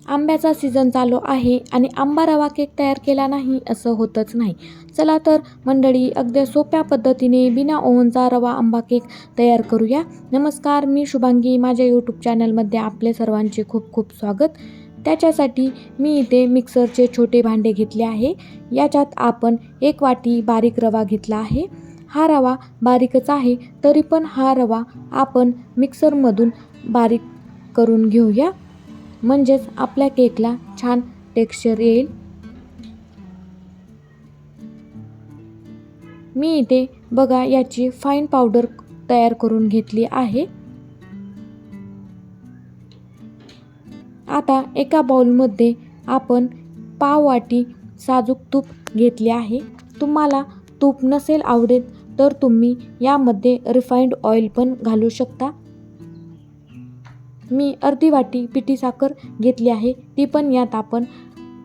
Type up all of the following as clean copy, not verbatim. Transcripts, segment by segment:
आंब्याचा सीझन चालू आहे आणि आंबा रवा केक तयार केला नाही असं होतच नाही. चला तर मंडळी, अगदी सोप्या पद्धतीने बिना ओव्हनचा रवा आंबा केक तयार करूया. नमस्कार, मी शुभांगी. माझ्या यूट्यूब चॅनलमध्ये आपले सर्वांचे खूप खूप स्वागत. त्याच्यासाठी मी इथे मिक्सरचे छोटे भांडे घेतले आहे. याच्यात आपण 1 वाटी बारीक रवा घेतला आहे. हा रवा बारीकच आहे, तरी पण हा रवा आपण मिक्सरमधून बारीक करून घेऊया, म्हणजेच आपल्या केकला छान टेक्स्चर येईल. मी इथे बघा याची फाईन पावडर तयार करून घेतली आहे. आता एका बाउलमध्ये आपण पाव वाटी साजूक तूप घेतले आहे. तुम्हाला तूप नसेल आवडेल तर तुम्ही यामध्ये रिफाइंड ऑइल पण घालू शकता. मी अर्धी वाटी पिठी साखर घेतली आहे, ती पण यात आपण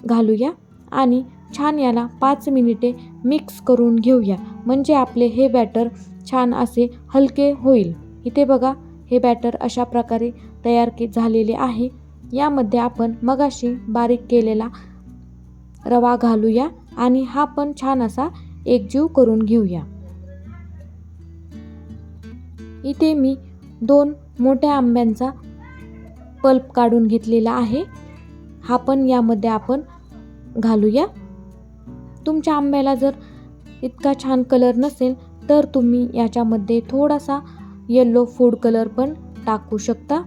घालूया आणि छान याला 5 मिनिटे मिक्स करून घेऊया, म्हणजे आपले हे बॅटर छान असे हलके होईल. इथे बघा, हे बॅटर अशा प्रकारे तयार झालेले आहे. यामध्ये आपण मगाशी बारीक केलेला रवा घालूया आणि हा पण छान असा एकजीव करून घेऊया. इथे मी 2 मोठ्या आंब्यांचा पल्प काढून घेतलेला आहे. हा पण यामध्ये आपण घालूया. तुमच्या आंब्याला जर इतका छान कलर नसेल तर तुम्ही याच्यामध्ये थोडासा येलो फूड कलर पण टाकू शकता.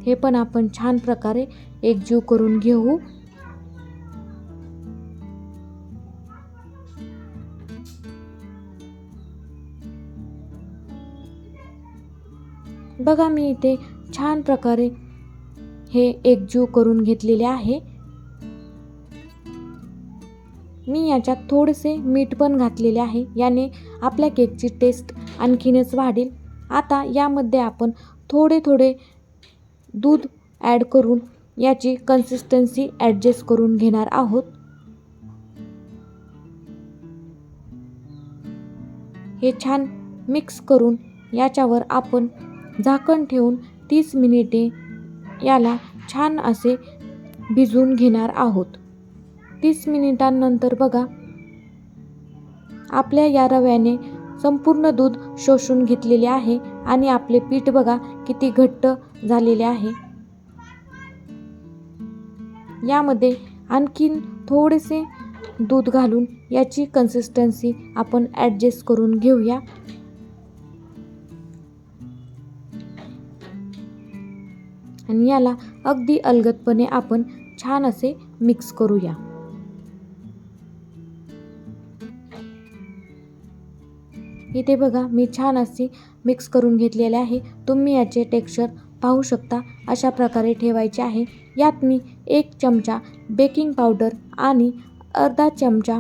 हे पण आपण छान प्रकारे एकजीव करून घेऊ. बघा, मी इथे छान प्रकारे हे एकजीव करून घेतलेले आहे. मी याच्यात थोडेसे मीठ पण घातलेले आहे, याने आपल्या केकची टेस्ट आणखीनच वाढेल. आता यामध्ये आपण थोडे थोडे दूध ॲड करून याची कन्सिस्टन्सी ॲडजस्ट करून घेणार आहोत. हे छान मिक्स करून याच्यावर आपण झाकण ठेवून 30 मिनिटे याला छान असे भिजवून घेणार आहोत. 30 मिनिटांनंतर बघा, आपल्या या रव्याने संपूर्ण दूध शोषून घेतलेले आहे आणि आपले पीठ बघा किती घट्ट झालेले आहे. यामध्ये आणखीन थोडेसे दूध घालून याची कन्सिस्टन्सी आपण ॲडजस्ट करून घेऊया. आणि याला अगदी अलगदपणे आपण छान असे मिक्स करूया. इथे बघा, मी छान असे मिक्स करून घेतलेले आहे. तुम्ही याचे टेक्स्चर पाहू शकता. अशा प्रकारे ठेवायचे आहे. यात मी 1 चमचा बेकिंग पावडर आणि अर्धा चमचा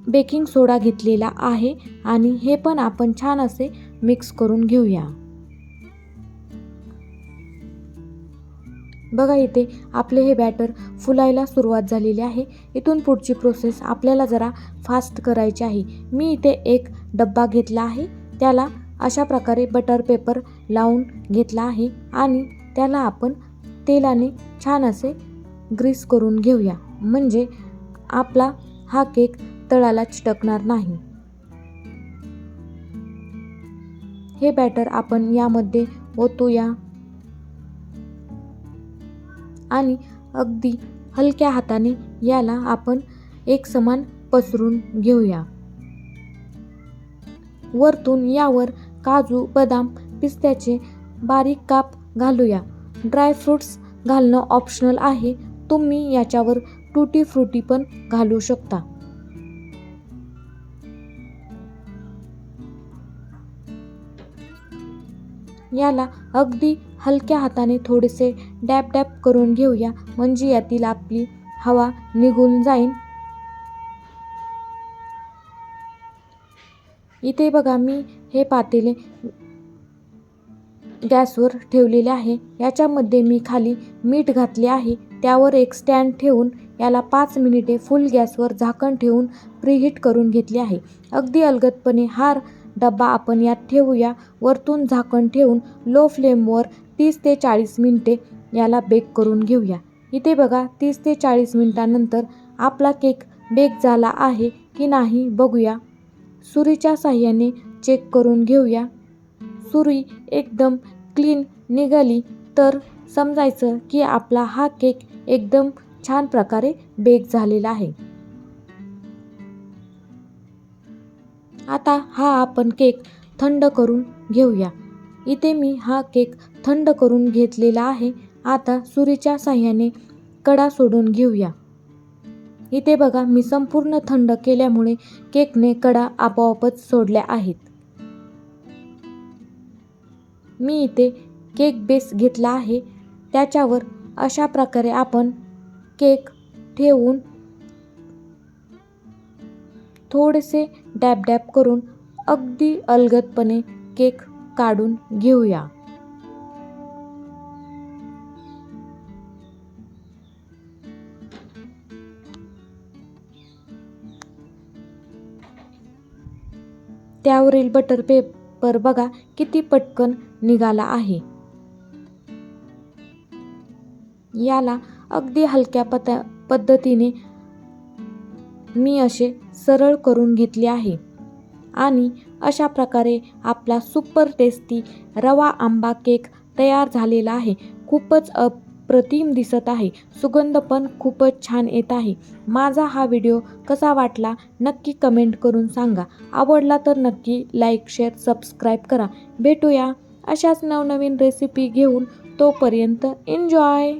बेकिंग सोडा घेतलेला आहे आणि हे पण आपण छान असे मिक्स करून घेऊया. बघा, इथे आपले हे बॅटर फुलायला सुरुवात झालेली आहे. इथून पुढची प्रोसेस आपल्याला जरा फास्ट करायची आहे. मी इथे एक डब्बा घेतला आहे, त्याला अशा प्रकारे बटर पेपर लावून घेतला आहे आणि त्याला आपण तेलाने छान असे ग्रीस करून घेऊया, म्हणजे आपला हा केक तळाला चिटकणार नाही. हे बॅटर आपण यामध्ये ओतूया आणि अगदी हलक्या हाताने याला आपण एकसमान पसरून घेऊया. वरतून यावर काजू, बदाम, पिस्त्याचे बारीक काप घालूया. ड्रायफ्रूट्स घालणं ऑप्शनल आहे. तुम्ही याच्यावर टूटी फ्रुटी पण घालू शकता. याला अगदी हलक्या हाताने थोडेसे डॅब डॅब करून घेऊया, म्हणजे यातील आपली हवा निघून जाईल. इथे बघा, मी हे पातेले गॅसवर ठेवलेले आहे. याच्यामध्ये मी खाली मीठ घातले आहे. त्यावर एक स्टँड ठेवून याला 5 मिनिटे फुल गॅसवर झाकण ठेवून प्रीहीट करून घेतली आहे. अगदी अलगदपणे हा डब्बा आपण यात ठेवूया. वरतून झाकण ठेवून लो फ्लेमवर 30 ते 40 मिनिटे याला बेक करून घेऊया. इथे बघा 30 ते 40 मिनिटांनंतर आपला केक बेक झाला आहे की नाही बघूया. सुरीच्या साहाय्याने चेक करून घेऊया. सुरी एकदम क्लीन निघाली तर समजायचं की आपला हा केक एकदम छान प्रकारे बेक झालेला आहे. आता हा आपण केक थंड करून घेऊया. इथे मी हा केक थंड करून घेतलेला आहे. आता सुरीच्या साहाय्याने कडा सोडून घेऊया. इथे बघा मी संपूर्ण थंड केल्यामुळे केकने कडा आपोआपच सोडल्या आहेत. मी इथे केक बेस घेतला आहे. त्याच्यावर अशा प्रकारे आपण केक ठेवून थोडेसे डॅब डॅब करून अगदी अलगदपणे केक काढून घेऊया. त्यावरील बटर पेपर बघा किती पटकन निघाला आहे. याला अगदी हलक्या पद्धतीने मी असे सरळ करून घेतले आहे. आणि अशा प्रकारे आपला सुपर टेस्टी रवा आंबा केक तयार झालेला आहे. खूपच अप्रतिम दिसत आहे. सुगंध पण खूपच छान येत आहे. माझा हा व्हिडिओ कसा वाटला नक्की कमेंट करून सांगा. आवडला तर नक्की लाईक, शेअर, सबस्क्राईब करा. भेटूया अशाच नवनवीन रेसिपी घेऊन. तोपर्यंत एन्जॉय.